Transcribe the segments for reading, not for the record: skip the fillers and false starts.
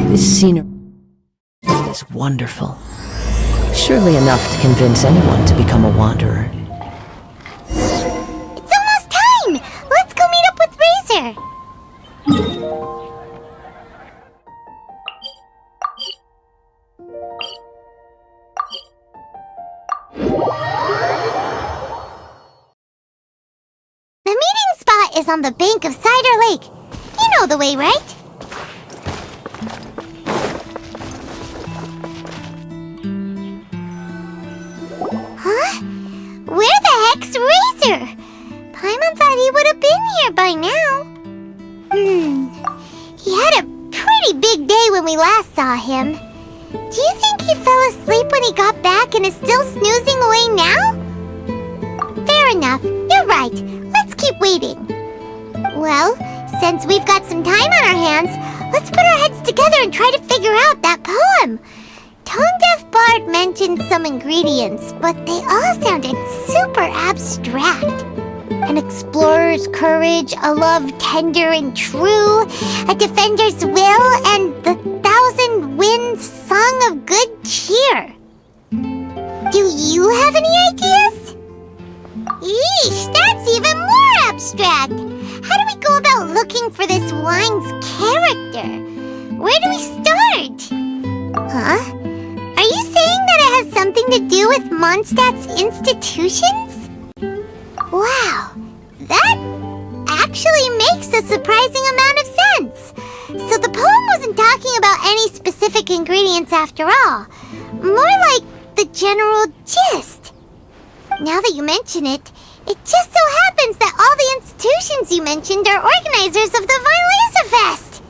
This scenery is wonderful. Surely enough to convince anyone to become a wanderer. It's almost time! Let's go meet up with Razor! The meeting spot is on the bank of Cider Lake. You know the way, right? Huh? Where the heck's Razor? Paimon thought he would have been here by now. He had a pretty big day when we last saw him. Do you think he fell asleep when he got back and is still snoozing away now? Fair enough. You're right. Let's keep waiting. Well, since we've got some time on our hands, let's put our heads together and try to figure out that poem. Tone-deaf Bard mentioned some ingredients, but they all sounded super abstract. An explorer's courage, a love tender and true, a defender's will, and the thousand winds song of good cheer. Do you have any ideas? Eesh, that's even more abstract. How do we go about looking for this wine's character? Where do we start? Huh? Are you saying that it has something to do with Mondstadt's institutions? Wow, that actually makes a surprising amount of sense. So the poem wasn't talking about any specific ingredients after all. More like the general gist. Now that you mention it, it just so happens that all the institutions you mentioned are organizers of the Vine Laser Fest.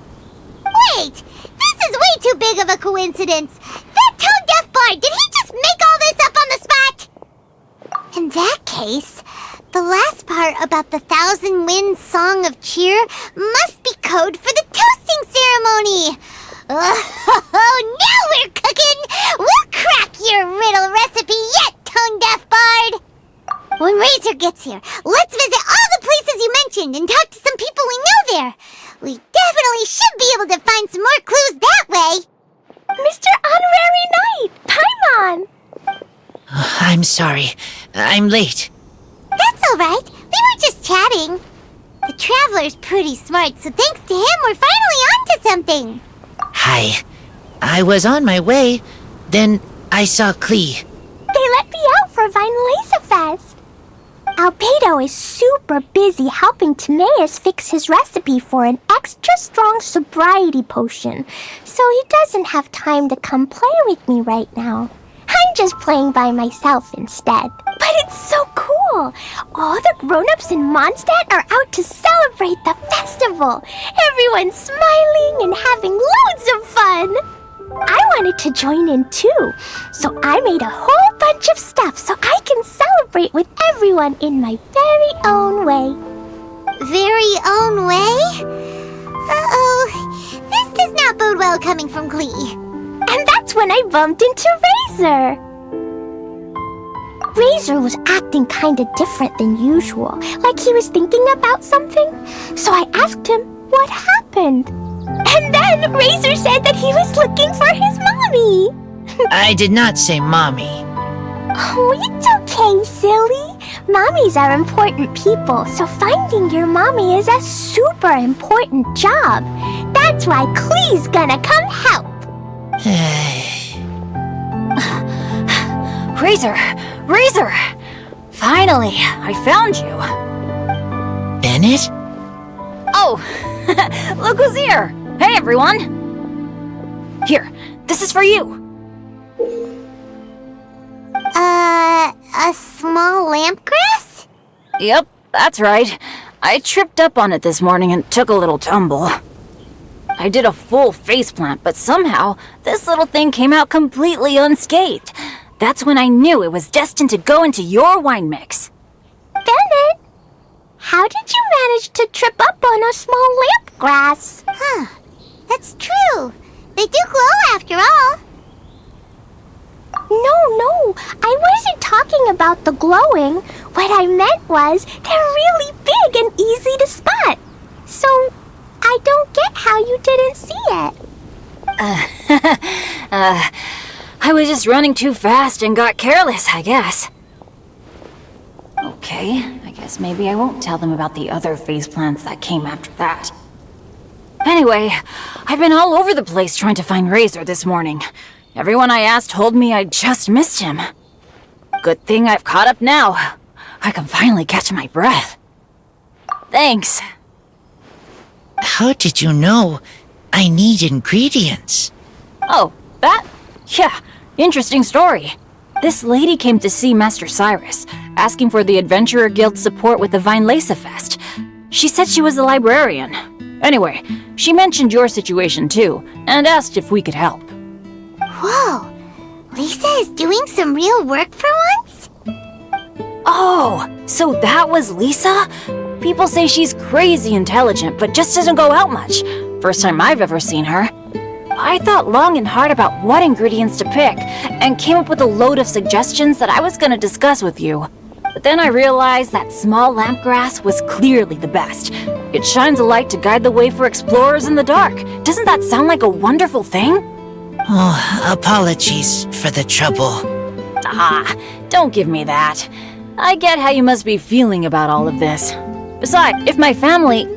Wait, this is way too big of a coincidence. That tone-deaf bard, did he just make all this up on the spot? In that case, the last part about the Thousand Winds Song of Cheer must be code for the toasting ceremony. Oh, now we're cooking! We'll crack your riddle recipe yet, tone-deaf bard! When Razor gets here, let's visit all the places you mentioned and talk to some people we know there. We definitely should be able to find some more clues that way. Mr. Honorary Knight, Paimon! I'm sorry. I'm late. That's all right. We were just chatting. The Traveler's pretty smart, so thanks to him, we're finally onto something. Hi. I was on my way. Then I saw Klee. They let me out for Vine Laser Fest. Albedo is super busy helping Timaeus fix his recipe for an extra strong sobriety potion, so he doesn't have time to come play with me right now. I'm just playing by myself instead. But it's so cool! All the grown-ups in Mondstadt are out to celebrate the festival. Everyone's smiling and having loads of fun. I wanted to join in too, so I made a whole bunch of stuff so I can celebrate with everyone in my very own way. Very own way? Uh-oh. This does not bode well coming from Klee. And that's when I bumped into Razor. Razor was acting kinda different than usual, like he was thinking about something. So I asked him what happened. And then Razor said that he was looking for his mommy. I did not say mommy. Oh, it's okay, silly. Mommies are important people, so finding your mommy is a super important job. That's why Klee's gonna come help. Razor! Razor! Finally, I found you. Bennett? Oh, look who's here! Hey, everyone! Here, this is for you. A small lampgrass? Yep, that's right. I tripped up on it this morning and took a little tumble. I did a full faceplant, but somehow this little thing came out completely unscathed. That's when I knew it was destined to go into your wine mix. Bennett, how did you manage to trip up on a small lampgrass? Huh. That's true. They do glow after all. No, I wasn't talking about the glowing. What I meant was they're really big and easy to spot. So, you didn't see it. I was just running too fast and got careless, I guess. Okay, I guess maybe I won't tell them about the other faceplants that came after that. Anyway, I've been all over the place trying to find Razor this morning. Everyone I asked told me I just missed him. Good thing I've caught up now. I can finally catch my breath. Thanks. How did you know I need ingredients? Oh, that? Yeah, interesting story. This lady came to see Master Cyrus, asking for the Adventurer Guild's support with the Vinelesa Fest. She said she was a librarian. Anyway, she mentioned your situation too, and asked if we could help. Whoa, Lisa is doing some real work for once? Oh, so that was Lisa? People say she's crazy intelligent, but just doesn't go out much. First time I've ever seen her. I thought long and hard about what ingredients to pick, and came up with a load of suggestions that I was going to discuss with you. But then I realized that small lampgrass was clearly the best. It shines a light to guide the way for explorers in the dark. Doesn't that sound like a wonderful thing? Oh, apologies for the trouble. Ah, don't give me that. I get how you must be feeling about all of this. Besides, if my family,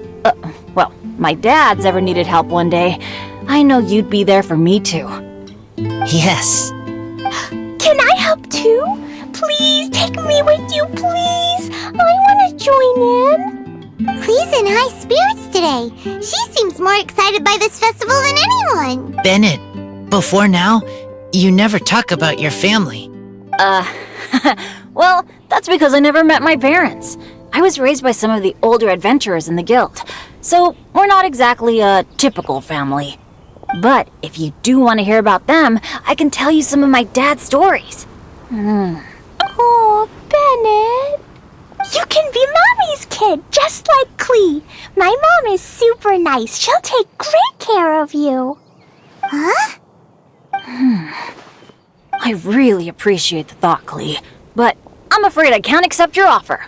my dad's ever needed help one day, I know you'd be there for me too. Yes. Can I help too? Please take me with you, please. I want to join in. Clee's in high spirits today. She seems more excited by this festival than anyone. Bennett, before now, you never talk about your family. Well, that's because I never met my parents. I was raised by some of the older adventurers in the guild, so we're not exactly a typical family. But if you do want to hear about them, I can tell you some of my dad's stories. Oh, Bennett. You can be Mommy's kid, just like Clee. My mom is super nice. She'll take great care of you. Huh? I really appreciate the thought, Clee, but I'm afraid I can't accept your offer.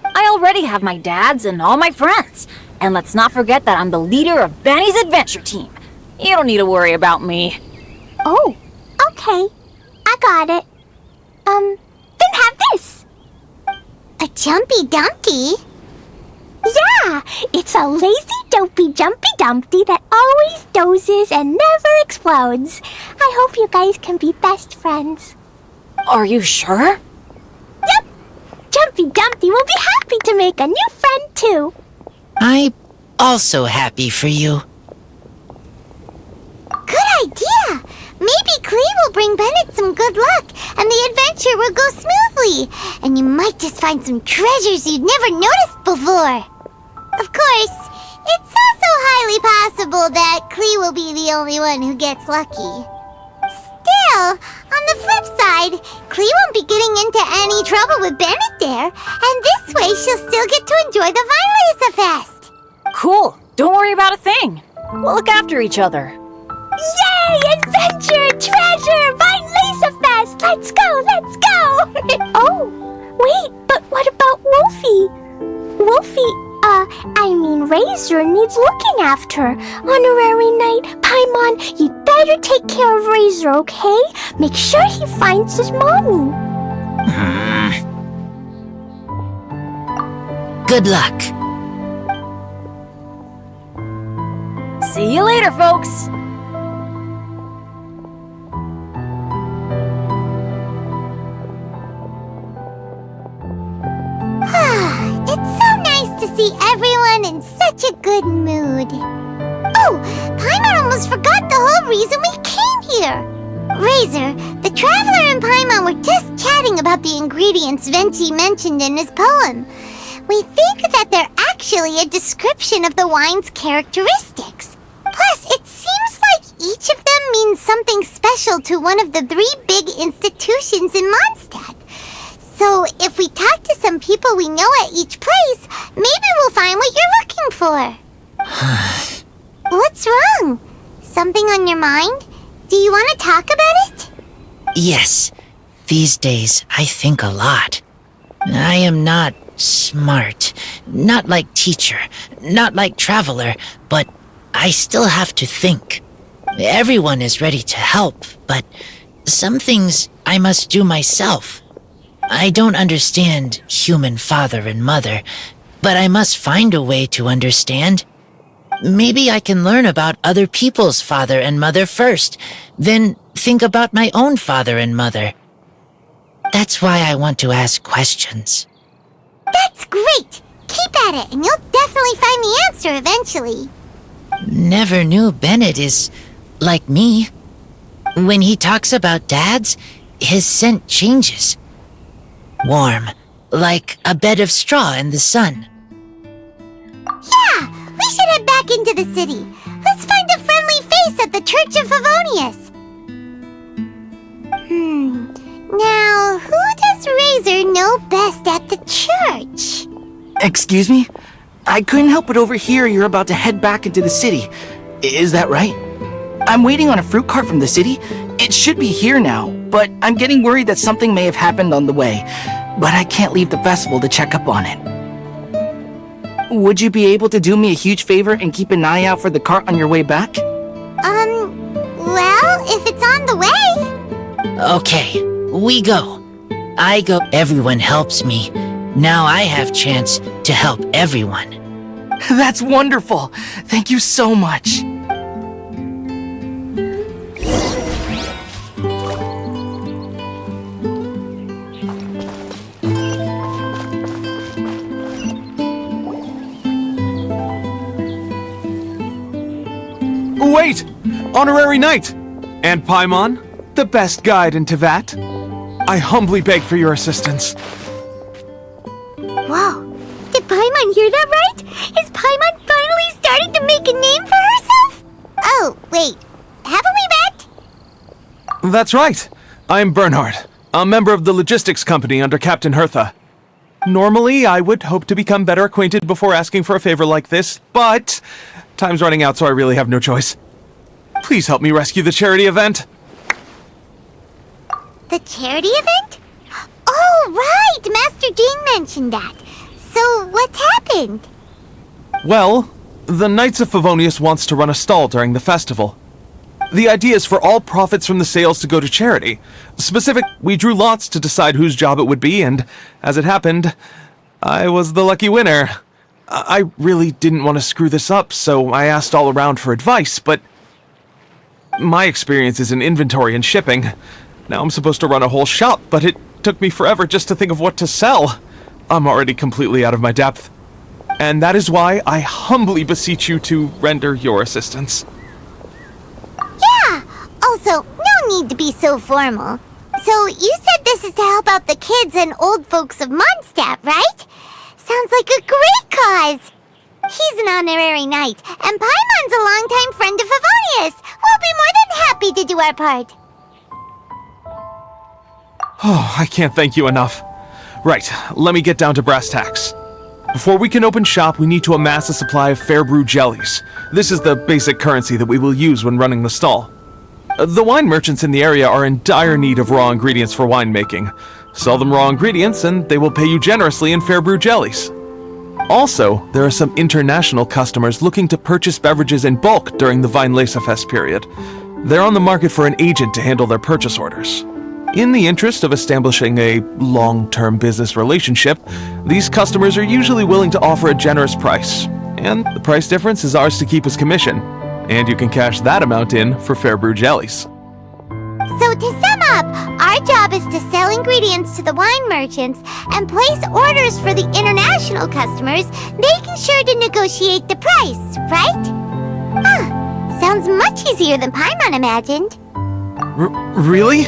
I already have my dad's and all my friends. And let's not forget that I'm the leader of Benny's adventure team. You don't need to worry about me. Oh, okay. I got it. Then have this. A Jumpy Dumpty? Yeah, it's a lazy, dopey, jumpy dumpty that always dozes and never explodes. I hope you guys can be best friends. Are you sure? Yep. Jumpy Dumpty will be happy to make a new friend too. I'm also happy for you. Good idea! Maybe Clee will bring Bennett some good luck, and the adventure will go smoothly. And you might just find some treasures you'd never noticed before. Of course, it's also highly possible that Clee will be the only one who gets lucky. Still, on the flip side, Clee won't be getting into any trouble with Bennett there, and this way she'll still get to enjoy the Vinelesa Fest. Cool. Don't worry about a thing. We'll look after each other. Yay! Adventure! Treasure! Vinelesa Fest! Let's go! Let's go! Oh, wait, but what about Wolfie? Razor needs looking after. Honorary Knight, Paimon, you'd better take care of Razor, okay? Make sure he finds his mommy. Good luck. See you later, folks. It's so nice to see everyone in such a good mood. Oh, Paimon almost forgot the whole reason we came here. Razor, the Traveler and Paimon were just chatting about the ingredients Venti mentioned in his poem. We think that they're actually a description of the wine's characteristics. Plus, it seems like each of them means something special to one of the 3 big institutions in Mondstadt. So, if we talk to some people we know at each place, maybe we'll find what you're looking for. What's wrong? Something on your mind? Do you want to talk about it? Yes, these days I think a lot. I am not smart, not like teacher, not like Traveler, but I still have to think. Everyone is ready to help, but some things I must do myself. I don't understand human father and mother, but I must find a way to understand. Maybe I can learn about other people's father and mother first, then think about my own father and mother. That's why I want to ask questions. That's great! Keep at it, and you'll definitely find the answer eventually. Never knew Bennett is like me. When he talks about dads, his scent changes. Warm, like a bed of straw in the sun. Yeah, we should head back into the city. Let's find a friendly face at the Church of Favonius. Now, who does Razor know best at the church? Excuse me? I couldn't help but overhear you're about to head back into the city. Is that right? I'm waiting on a fruit cart from the city. It should be here now, but I'm getting worried that something may have happened on the way. But I can't leave the festival to check up on it. Would you be able to do me a huge favor and keep an eye out for the cart on your way back? Well, if it's on the way. Okay, we go. I go. Everyone helps me. Now I have chance to help everyone. That's wonderful. Thank you so much. Wait! Honorary Knight! And Paimon, the best guide in Tevat. I humbly beg for your assistance. Whoa. Did Paimon hear that right? Is Paimon finally starting to make a name for herself? Oh, wait. Haven't we met? That's right. I'm Bernhard, a member of the logistics company under Captain Hertha. Normally, I would hope to become better acquainted before asking for a favor like this, but time's running out, so I really have no choice. Please help me rescue the charity event. The charity event? Oh, right! Master Jean mentioned that. So, what's happened? Well, the Knights of Favonius wants to run a stall during the festival. The idea is for all profits from the sales to go to charity. We drew lots to decide whose job it would be, and as it happened, I was the lucky winner. I really didn't want to screw this up, so I asked all around for advice, but my experience is in inventory and shipping. Now I'm supposed to run a whole shop, but it took me forever just to think of what to sell. I'm already completely out of my depth. And that is why I humbly beseech you to render your assistance. Yeah! Also, no need to be so formal. So, you said this is to help out the kids and old folks of Mondstadt, right? Sounds like a great cause! He's an honorary knight, and Paimon's a longtime friend of Favonius. We'll be more than happy to do our part. Oh, I can't thank you enough. Right, let me get down to brass tacks. Before we can open shop, we need to amass a supply of fair brew jellies. This is the basic currency that we will use when running the stall. The wine merchants in the area are in dire need of raw ingredients for winemaking. Sell them raw ingredients and they will pay you generously in fair brew jellies. Also, there are some international customers looking to purchase beverages in bulk during the Weinlesefest period. They're on the market for an agent to handle their purchase orders. In the interest of establishing a long-term business relationship, these customers are usually willing to offer a generous price, and the price difference is ours to keep as commission, and you can cash that amount in for fair brew jellies. So to sum up, our job is to sell ingredients to the wine merchants and place orders for the international customers, making sure to negotiate the price, right? Huh, sounds much easier than Paimon imagined. Really?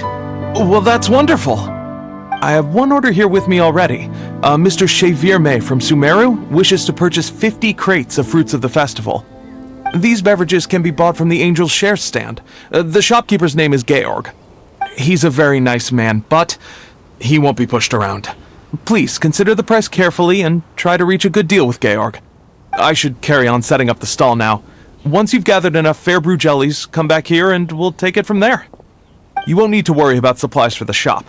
Well, that's wonderful. I have one order here with me already. Mr. Chevirme from Sumeru wishes to purchase 50 crates of fruits of the festival. These beverages can be bought from the Angel's Share stand. The shopkeeper's name is Georg. He's a very nice man, but he won't be pushed around. Please consider the price carefully and try to reach a good deal with Georg. I should carry on setting up the stall now. Once you've gathered enough fair brew jellies, come back here and we'll take it from there. You won't need to worry about supplies for the shop.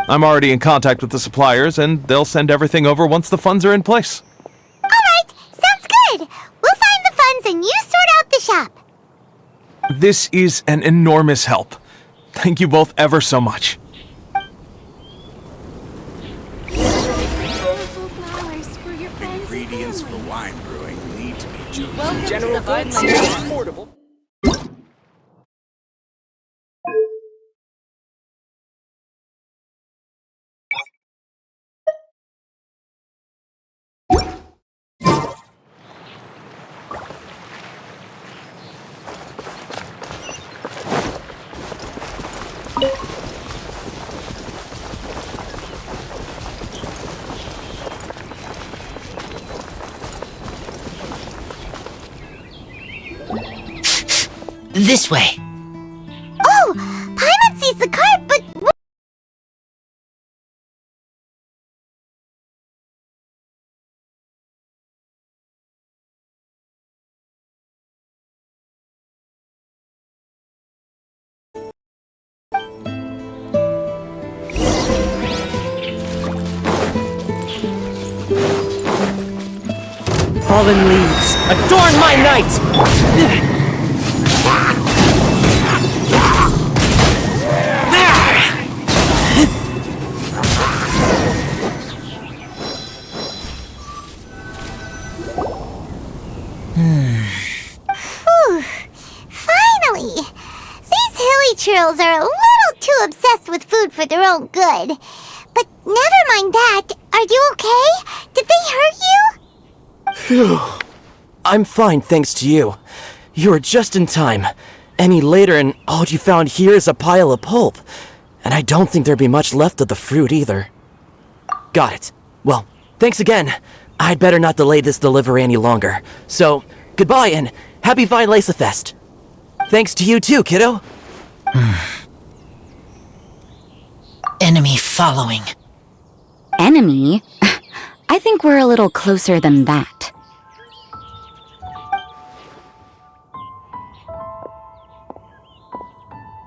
I'm already in contact with the suppliers, and they'll send everything over once the funds are in place. Alright, sounds good. We'll find the funds and you This is an enormous help. Thank you both ever so much. Ingredients for wine brewing need to be chosen. General Goods is affordable. This way. Oh! Paimon sees the cart, but... Fallen leaves, adorn my night! Finally! These hilly churls are a little too obsessed with food for their own good. But never mind that. Are you okay? Did they hurt you? Phew. I'm fine, thanks to you. You were just in time. Any later and all you found here is a pile of pulp. And I don't think there'd be much left of the fruit either. Got it. Well, thanks again. I'd better not delay this delivery any longer. So, goodbye and happy Vine Lace Fest. Thanks to you too, kiddo. Enemy following. Enemy? I think we're a little closer than that.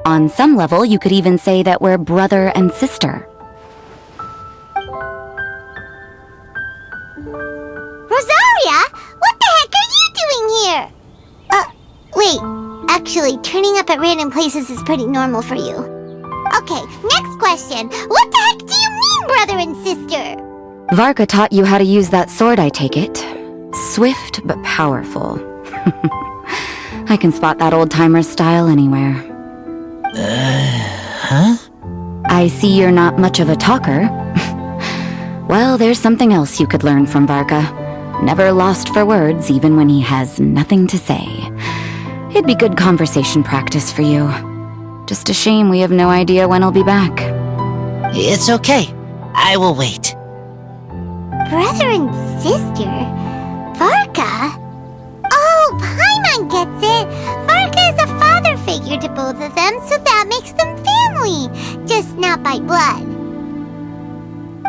On some level, you could even say that we're brother and sister. Rosaria? What the heck are you doing here? Wait. Actually, turning up at random places is pretty normal for you. Okay, next question. What the heck do you mean, brother and sister? Varka taught you how to use that sword, I take it. Swift but powerful. I can spot that old-timer's style anywhere. Huh? I see you're not much of a talker. Well, there's something else you could learn from Varka. Never lost for words, even when he has nothing to say. It'd be good conversation practice for you. Just a shame we have no idea when he'll be back. It's okay. I will wait. Brother and sister? Varka? Oh, Paimon gets it! Varka is a father figure to both of them, so that makes them family, just not by blood.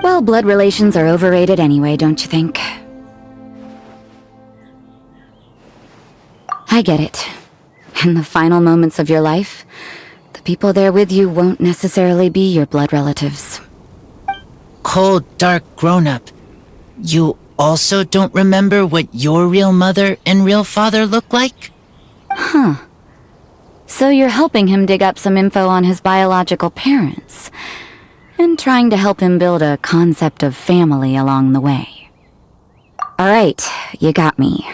Well, blood relations are overrated anyway, don't you think? I get it. In the final moments of your life, the people there with you won't necessarily be your blood relatives. Cold, dark grown-up. You also don't remember what your real mother and real father look like? Huh. So you're helping him dig up some info on his biological parents, and trying to help him build a concept of family along the way. Alright, you got me.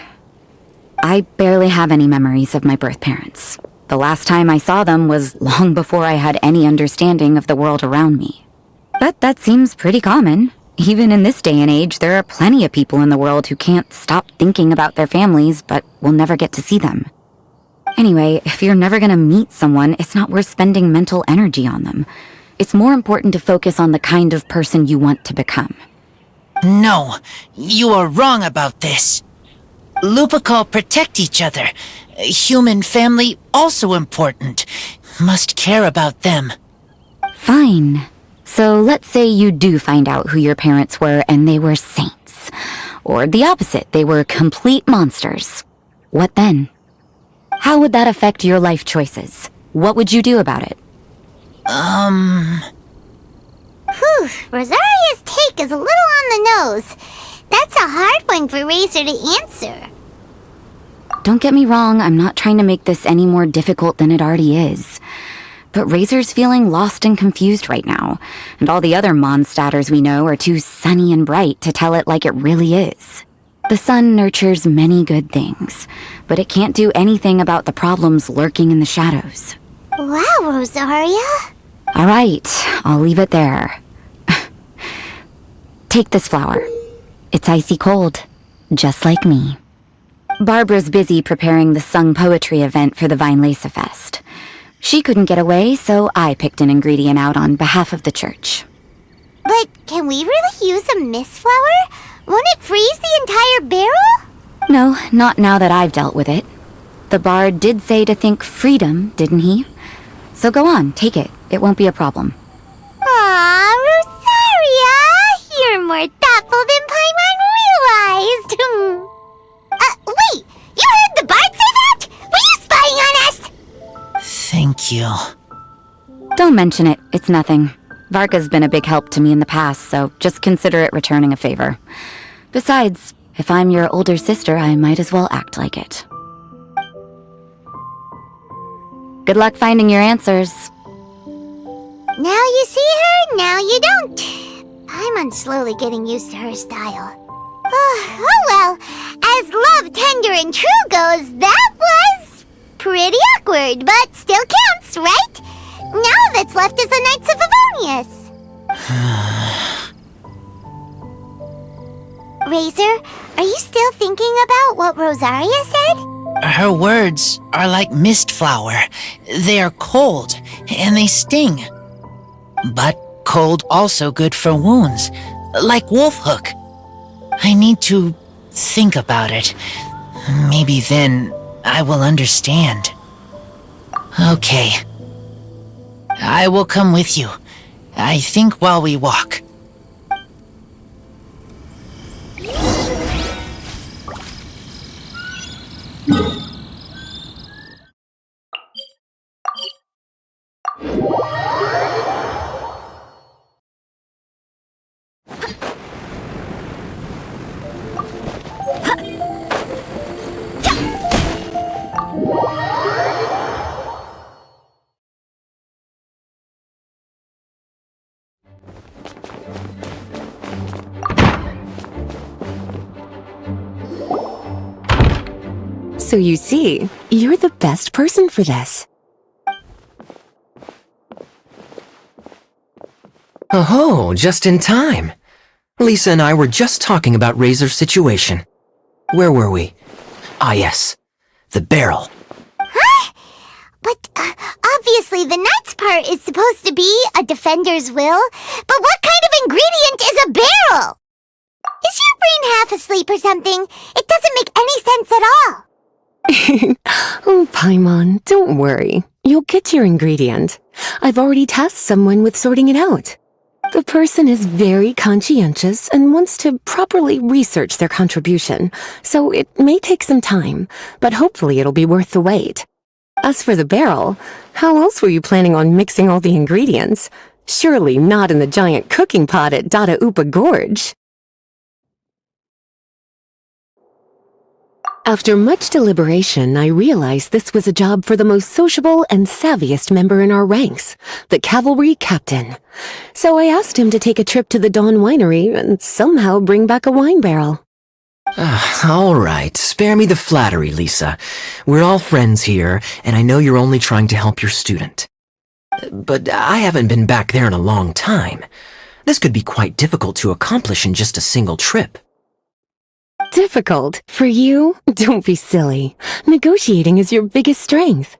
I barely have any memories of my birth parents. The last time I saw them was long before I had any understanding of the world around me. But that seems pretty common. Even in this day and age, there are plenty of people in the world who can't stop thinking about their families, but will never get to see them. Anyway, if you're never gonna meet someone, it's not worth spending mental energy on them. It's more important to focus on the kind of person you want to become. No, you are wrong about this. Lupical protect each other. Human family also important. Must care about them. Fine. So let's say you do find out who your parents were and they were saints. Or the opposite, they were complete monsters. What then? How would that affect your life choices? What would you do about it? Whew, Rosaria's take is a little on the nose. That's a hard one for Razor to answer. Don't get me wrong, I'm not trying to make this any more difficult than it already is. But Razor's feeling lost and confused right now, and all the other Mondstadters we know are too sunny and bright to tell it like it really is. The sun nurtures many good things, but it can't do anything about the problems lurking in the shadows. Wow, Rosaria. All right, I'll leave it there. Take this flower. It's icy cold, just like me. Barbara's busy preparing the sung poetry event for the Vinelesa Fest. She couldn't get away, so I picked an ingredient out on behalf of the church. But can we really use a mist flower? Won't it freeze the entire barrel? No, not now that I've dealt with it. The bard did say to think freedom, didn't he? So go on, take it. It won't be a problem. Aw, Rosaria! You're more thoughtful than Paimon realized. Wait! You heard the bard say that? Were you spying on us? Thank you. Don't mention it. It's nothing. Varka's been a big help to me in the past, so just consider it returning a favor. Besides, if I'm your older sister, I might as well act like it. Good luck finding your answers. Now you see her, now you don't. Paimon's slowly getting used to her style. Oh well, as love tender and true goes, that was pretty awkward, but still counts, right? Now that's left is the Knights of Favonius. Razor, are you still thinking about what Rosaria said? Her words are like mist flower. They are cold, and they sting. But cold also good for wounds, like wolf hook. I need to think about it. Maybe then I will understand. Okay. I will come with you. I think while we walk. So you see, you're the best person for this. Oh, just in time. Lisa and I were just talking about Razor's situation. Where were we? Ah, yes. The barrel. Huh? But obviously the Knights part is supposed to be a defender's will. But what kind of ingredient is a barrel? Is your brain half asleep or something? It doesn't make any sense at all. Oh, Paimon, don't worry. You'll get your ingredient. I've already tasked someone with sorting it out. The person is very conscientious and wants to properly research their contribution, so it may take some time, but hopefully it'll be worth the wait. As for the barrel, how else were you planning on mixing all the ingredients? Surely not in the giant cooking pot at Dada Upa Gorge. After much deliberation, I realized this was a job for the most sociable and savviest member in our ranks, the cavalry captain. So I asked him to take a trip to the Dawn Winery and somehow bring back a wine barrel. All right, spare me the flattery, Lisa. We're all friends here, and I know you're only trying to help your student. But I haven't been back there in a long time. This could be quite difficult to accomplish in just a single trip. Difficult? For you? Don't be silly. Negotiating is your biggest strength.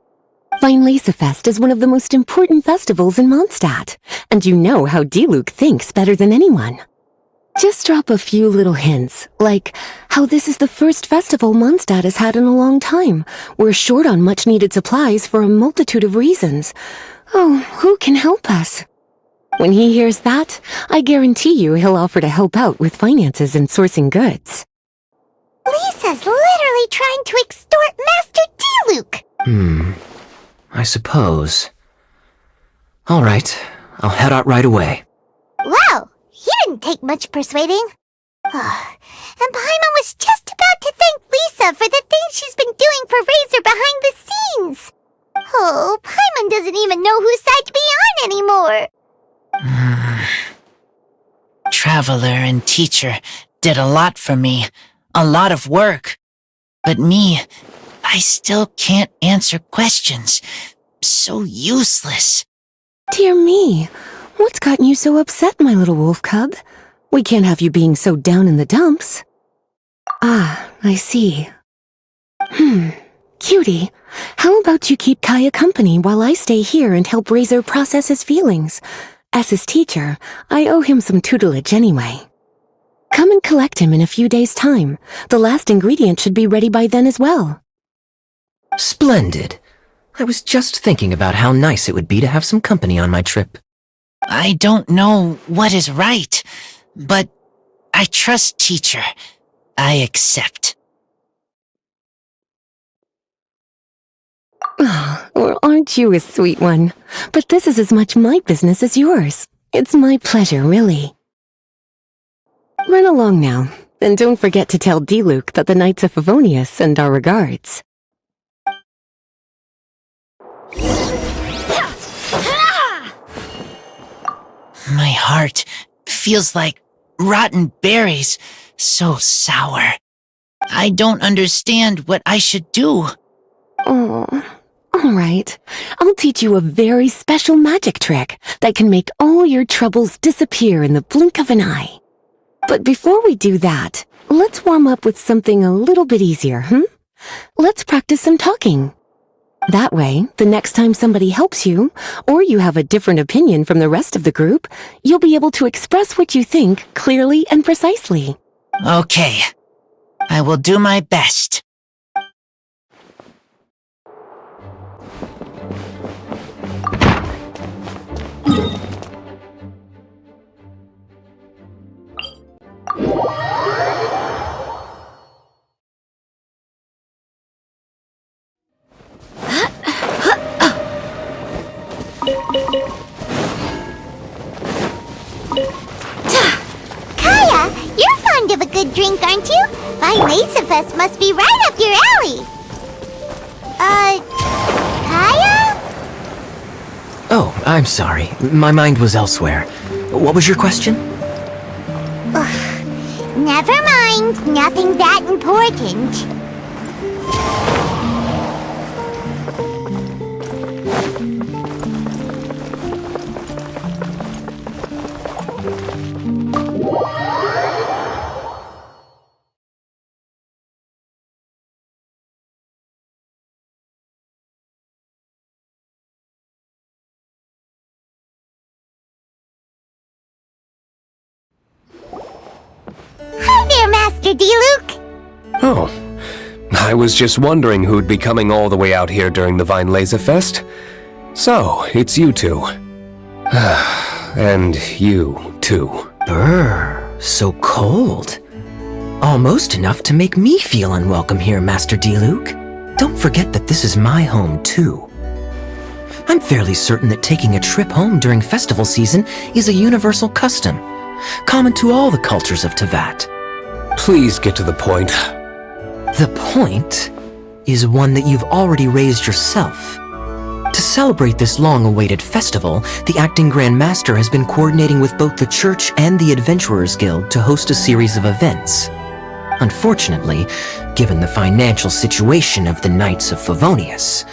Vinelesa Fest is one of the most important festivals in Mondstadt, and you know how Diluc thinks better than anyone. Just drop a few little hints, like how this is the first festival Mondstadt has had in a long time. We're short on much-needed supplies for a multitude of reasons. Oh, who can help us? When he hears that, I guarantee you he'll offer to help out with finances and sourcing goods. Lisa's literally trying to extort Master Diluc. I suppose. All right, I'll head out right away. Wow, he didn't take much persuading. And Paimon was just about to thank Lisa for the things she's been doing and teacher did a lot for me, a lot of work. But me, I still can't answer questions. So useless. Dear me, what's gotten you so upset, my little wolf cub? We can't have you being so down in the dumps. Ah, I see. Cutie, how about you keep Kaya company while I stay here and help Razor process his feelings? As his teacher, I owe him some tutelage anyway. Come and collect him in a few days' time. The last ingredient should be ready by then as well. Splendid. I was just thinking about how nice it would be to have some company on my trip. I don't know what is right, but I trust teacher. I accept. Oh, well, aren't you a sweet one? But this is as much my business as yours. It's my pleasure, really. Run along now, and don't forget to tell D-Luke that the Knights of Favonius send our regards. My heart feels like rotten berries, so sour. I don't understand what I should do. Oh, all right. I'll teach you a very special magic trick that can make all your troubles disappear in the blink of an eye. But before we do that, let's warm up with something a little bit easier, Let's practice some talking. That way, the next time somebody helps you, or you have a different opinion from the rest of the group, you'll be able to express what you think clearly and precisely. Okay. I will do my best. Kaya, you're fond of a good drink, aren't you? Vinesifest must be right up your alley. Kaya? Oh, I'm sorry. My mind was elsewhere. What was your question? Never mind. Nothing that important. Hi there, Master D-Luke. Oh, I was just wondering who'd be coming all the way out here during the Vinesifest Fest. So, it's you two. And you, too. Brr, so cold. Almost enough to make me feel unwelcome here, Master D-Luke. Don't forget that this is my home, too. I'm fairly certain that taking a trip home during festival season is a universal custom, common to all the cultures of Teyvat. Please get to the point. The point is one that you've already raised yourself. To celebrate this long-awaited festival, the Acting Grand Master has been coordinating with both the Church and the Adventurers Guild to host a series of events. Unfortunately, given the financial situation of the Knights of Favonius,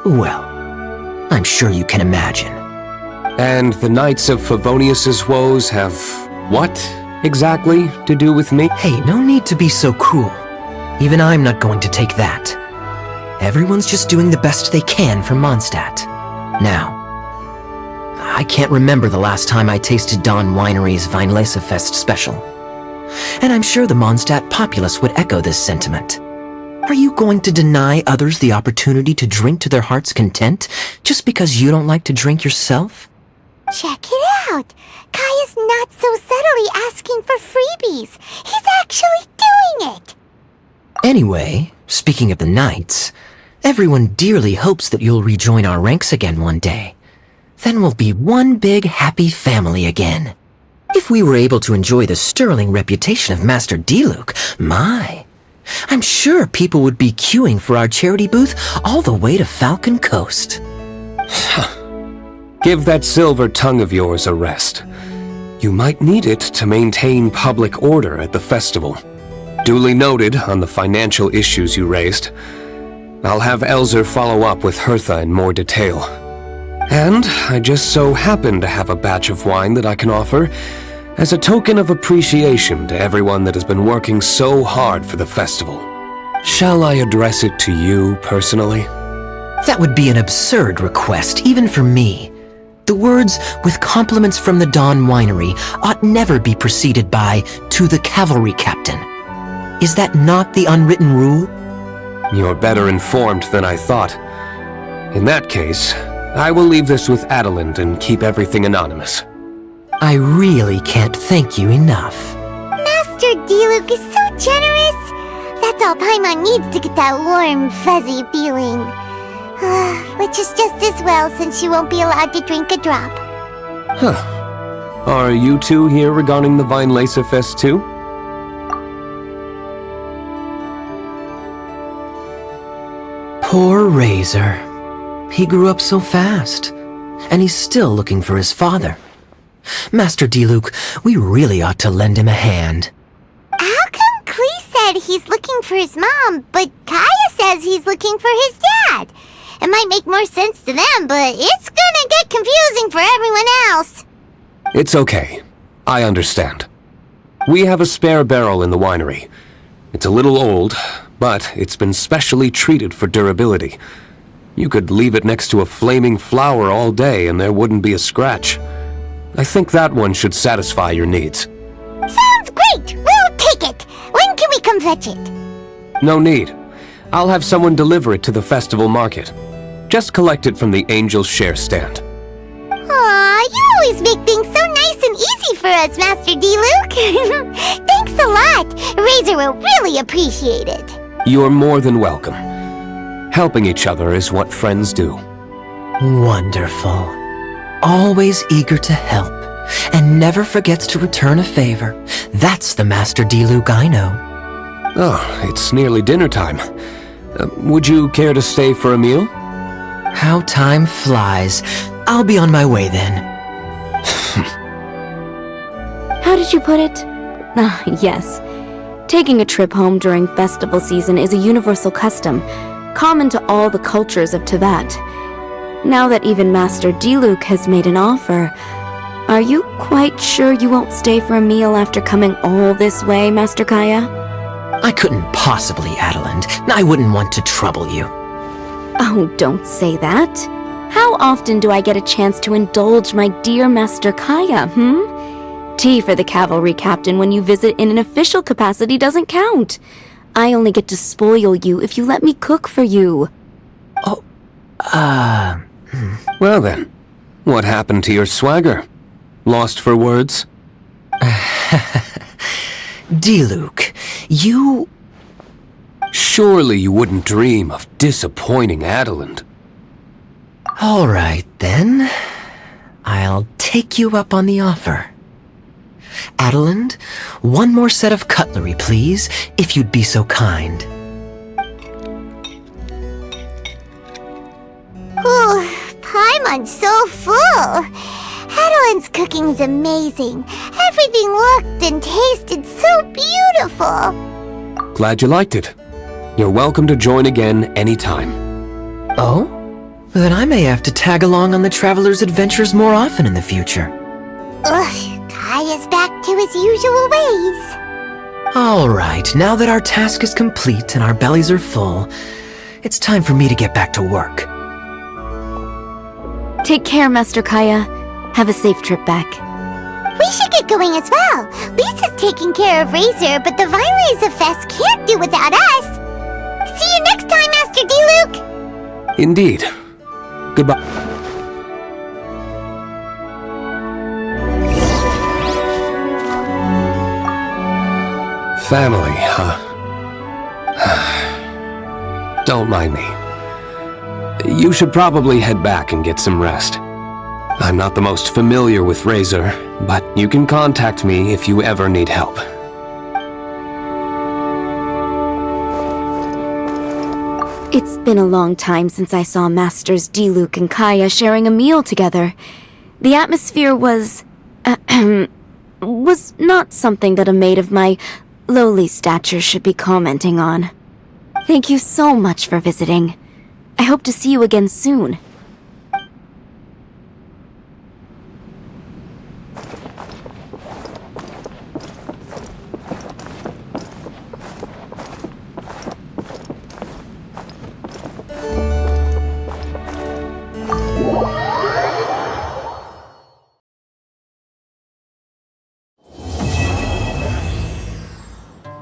well, I'm sure you can imagine. And the Knights of Favonius's woes have what exactly to do with me? Hey, no need to be so cruel. Even I'm not going to take that. Everyone's just doing the best they can for Mondstadt. Now, I can't remember the last time I tasted Dawn Winery's Vinesifest special. And I'm sure the Mondstadt populace would echo this sentiment. Are you going to deny others the opportunity to drink to their heart's content just because you don't like to drink yourself? Check it out. Kaya's not so subtly asking for freebies. He's actually doing it. Anyway, speaking of the Knights, everyone dearly hopes that you'll rejoin our ranks again one day. Then we'll be one big happy family again. If we were able to enjoy the sterling reputation of Master D-Luke, I'm sure people would be queuing for our charity booth all the way to Falcon Coast. Give that silver tongue of yours a rest. You might need it to maintain public order at the festival. Duly noted on the financial issues you raised. I'll have Elzer follow up with Hertha in more detail. And I just so happen to have a batch of wine that I can offer as a token of appreciation to everyone that has been working so hard for the festival. Shall I address it to you personally? That would be an absurd request, even for me. The words, "with compliments from the Dawn Winery," ought never be preceded by, "to the cavalry captain." Is that not the unwritten rule? You're better informed than I thought. In that case, I will leave this with Adelind and keep everything anonymous. I really can't thank you enough. Master Diluc is so generous. That's all Paimon needs to get that warm, fuzzy feeling. Which is just as well since she won't be allowed to drink a drop. Huh. Are you two here regarding the Vinelesa Fest too? Poor Razor. He grew up so fast, and he's still looking for his father. Master Diluc, we really ought to lend him a hand. How come Klee said he's looking for his mom, but Kaya says he's looking for his dad? It might make more sense to them, but it's gonna get confusing for everyone else. It's okay. I understand. We have a spare barrel in the winery. It's a little old, but it's been specially treated for durability. You could leave it next to a flaming flower all day and there wouldn't be a scratch. I think that one should satisfy your needs. Sounds great! We'll take it! When can we come fetch it? No need. I'll have someone deliver it to the festival market. Just collect it from the Angel's Share stand. Aw, you always make things so nice and easy for us, Master Diluc. Thanks a lot. Razor will really appreciate it. You're more than welcome. Helping each other is what friends do. Wonderful. Always eager to help, and never forgets to return a favor. That's the Master Diluc I know. Oh, it's nearly dinner time. Would you care to stay for a meal? How time flies. I'll be on my way then. How did you put it? Ah, yes. Taking a trip home during festival season is a universal custom, common to all the cultures of Teyvat. Now that even Master Diluc has made an offer, are you quite sure you won't stay for a meal after coming all this way, Master Kaya? I couldn't possibly, Adelind. I wouldn't want to trouble you. Oh, don't say that. How often do I get a chance to indulge my dear Master Kaya, Tea for the cavalry captain when you visit in an official capacity doesn't count. I only get to spoil you if you let me cook for you. Oh, Well then, what happened to your swagger? Lost for words? Diluc, you... Surely you wouldn't dream of disappointing Adelind. All right, then. I'll take you up on the offer. Adelind, one more set of cutlery, please, if you'd be so kind. Ooh, Paimon's so full. Adelind's cooking's amazing. Everything looked and tasted so beautiful. Glad you liked it. You're welcome to join again anytime. Oh? Then I may have to tag along on the Traveler's adventures more often in the future. Ugh, Kaya's back to his usual ways. All right, now that our task is complete and our bellies are full, it's time for me to get back to work. Take care, Master Kaya. Have a safe trip back. We should get going as well. Lisa's taking care of Razor, but the Vinelesa Fest can't do without us. See you next time, Master Diluc. Indeed. Goodbye. Family, huh? Don't mind me. You should probably head back and get some rest. I'm not the most familiar with Razor, but you can contact me if you ever need help. It's been a long time since I saw Masters Diluc and Kaya sharing a meal together. The atmosphere was... was not something that a maid of my lowly stature should be commenting on. Thank you so much for visiting. I hope to see you again soon.